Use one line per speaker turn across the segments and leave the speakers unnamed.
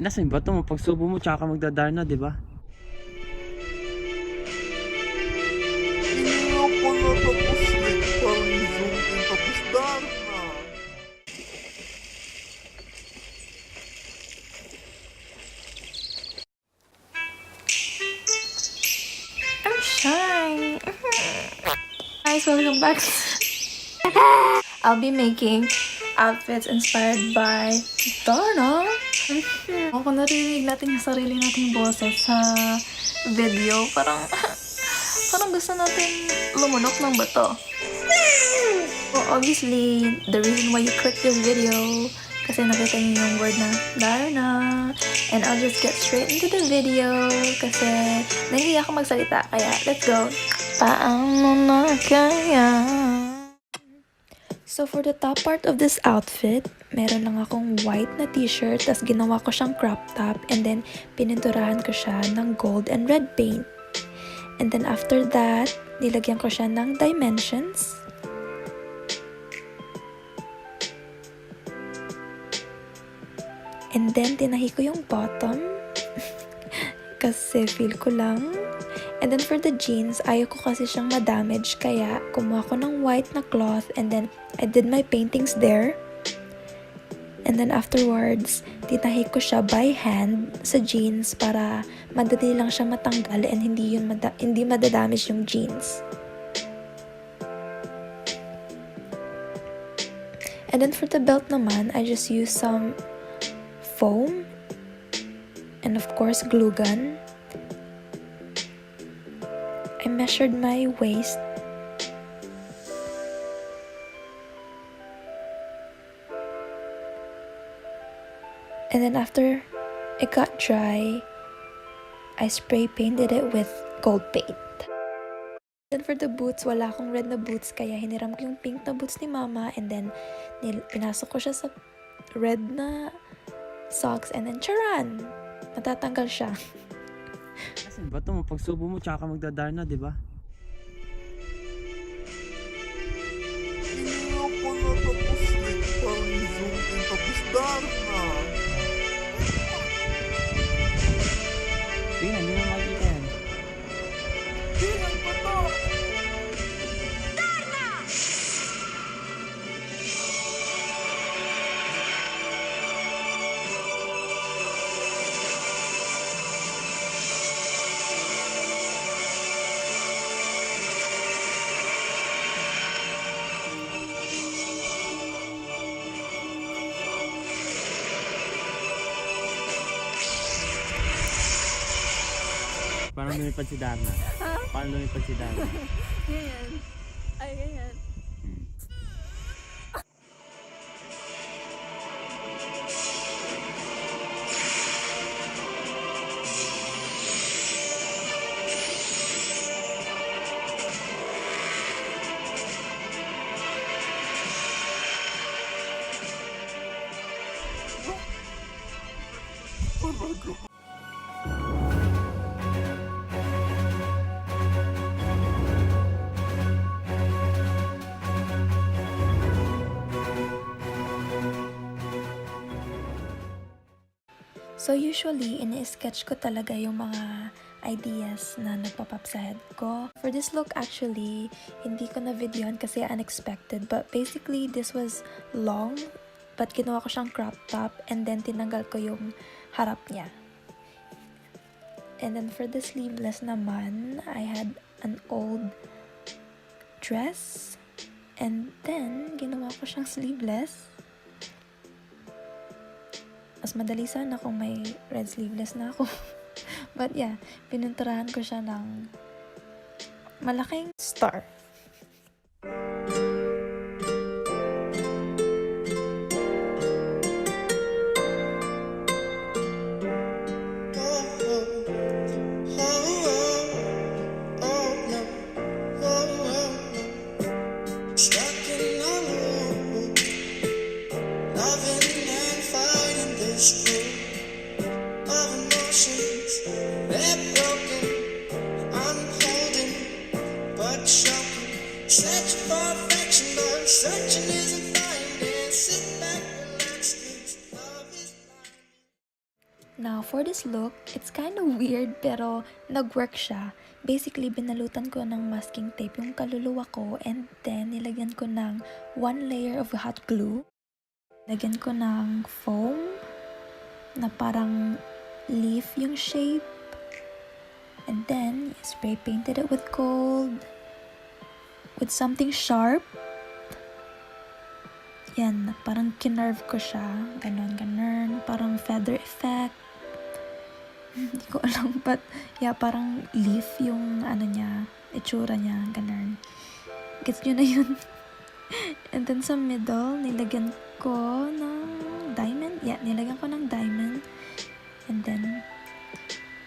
Nasa yung bato mo, pagsubo mo tsaka magdadarna, di ba?
Hindi ako natapos parang zoom in tapos Darna.
I'm shy. Guys, welcome back. I'll be making outfits inspired by Darna. Kung narinig natin yung sarili nating boses sa video, parang gusto natin lumunok ng bato. So obviously, the reason why you click this video kasi nakita niyo yung word na Darna. And I'll just get straight into the video kasi nahihiya ako magsalita. Kaya, let's go. Paano na kaya? So, for the top part of this outfit, meron lang akong white na t-shirt, tas ginawa ko siyang crop top, and then pininturahan ko siya ng gold and red paint. And then after that, nilagyan ko siya ng dimensions. And then, tinahi ko yung bottom. Kasi feel ko lang. And then for the jeans, ayaw ko kasi siyang ma-damage. Kaya, kumuha ko ng white na cloth. And then, I did my paintings there. And then afterwards, tinahi ko siya by hand sa jeans para madali lang siya matanggal and hindi madadamage yung jeans. And then for the belt naman, I just used some foam and of course glue gun. I measured my waist and then after it got dry, I spray painted it with gold paint. Then for the boots, wala akong red na boots kaya hiniram ko yung pink na boots ni mama and then pinasok ko siya sa red na socks and then charan! Matatanggal siya.
Nasa yung bato mo, pagsubo mo tsaka magdadarna, di ba?
Hindi ako natapos parang zoom in tapos Darna.
Tingnan, hindi na makikita yan.
Tingnan pa to!
Paano lumipad si Darna? Paano lumipad si Darna?
Ganyan. Ay, ganyan. So usually, ini-sketch ko talaga yung mga ideas na nagpa-pop sa head ko. For this look actually, hindi ko na videohan kasi unexpected. But basically, this was long. But ginawa ko siyang crop top and then tinanggal ko yung harap niya. And then for the sleeveless naman, I had an old dress. And then, ginawa ko siyang sleeveless. Mas madali sana kung may red sleeveless na ako. But yeah, pinunturahan ko siya ng malaking star. Now, for this look, it's kind of weird pero nag-work siya. Basically, binalutan ko ng masking tape yung kaluluwa ko and then nilagyan ko ng one layer of hot glue. Lagyan ko ng foam na parang leaf yung shape. And then, spray painted it with gold. With something sharp. Yan, parang kinurve ko siya. Ganon. Parang feather effect. Hindi ko alam, but yeah, parang leaf yung niya, itsura niya, ganon. Gets nyo na yun? And then sa middle, nilagyan ko ng diamond. Yeah, nilagyan ko ng diamond. And then,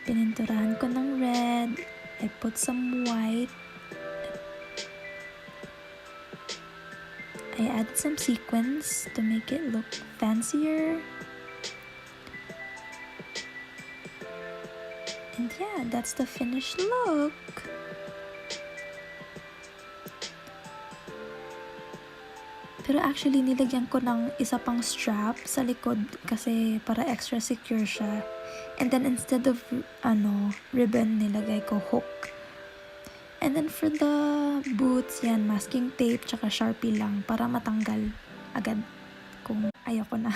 pininturahan ko ng red. I put some white. I added some sequins to make it look fancier. And yeah, that's the finished look. Pero actually, nilagyan ko ng isa pang strap sa likod kasi para extra secure siya. And then instead of ribbon, nilagay ko hook. And then for the boots, yan, masking tape tsaka Sharpie lang para matanggal agad kung ayoko na.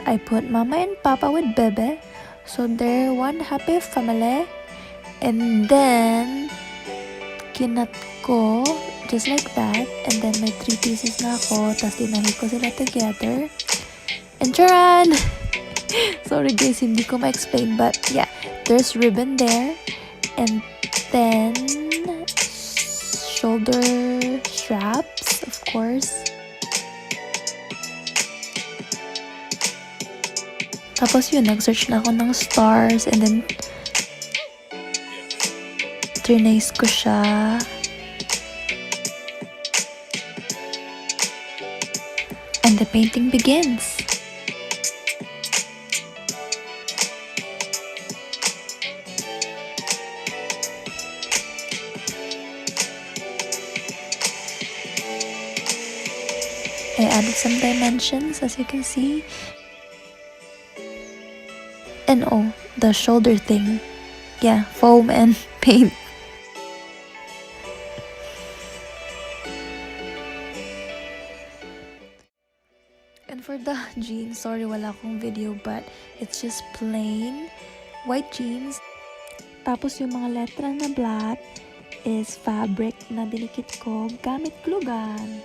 I put Mama and Papa with Bebe, so they're one happy family. And then kinat ko just like that, and then may 3 pieces na ako, tapos tinahi ko sila together. And charan! Sorry guys, hindi ko ma-explain, but yeah, there's ribbon there, and then shoulder straps, of course. Tapos yun, nag-search na ako ng stars, and then trinace ko siya. And the painting begins. I added some dimensions, as you can see. And oh, the shoulder thing. Yeah, foam and paint. And for the jeans, sorry wala akong video, but it's just plain white jeans. Tapos yung mga letra na black is fabric na dinikit ko gamit glue gun.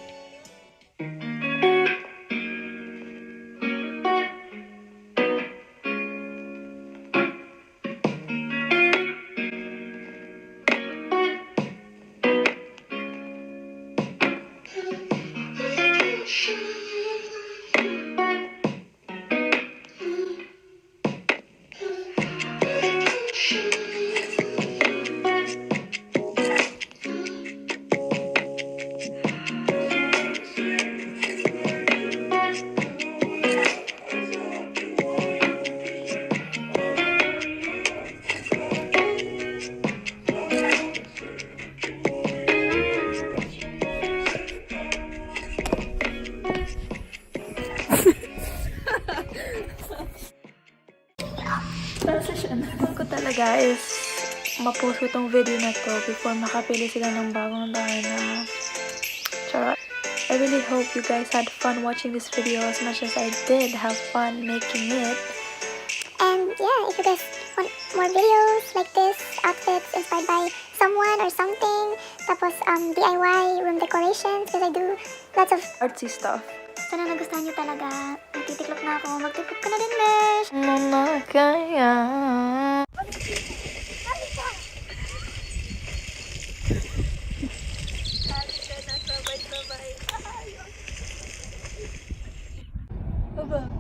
Transition. Ang ko talaga is ma-post ko tong video na to before makapili sila ng bagong Darna. Charot. I really hope you guys had fun watching this video as much as I did have fun making it.
And yeah, if you guys want more videos like this, outfits inspired by someone or something, tapos DIY room decorations, because I do lots of
Artsy stuff.
Sana nagustuhan nyo talaga. Nagtitiklop na ako. Magtiklop ka na din, Besh!
Ano na kaya? ba?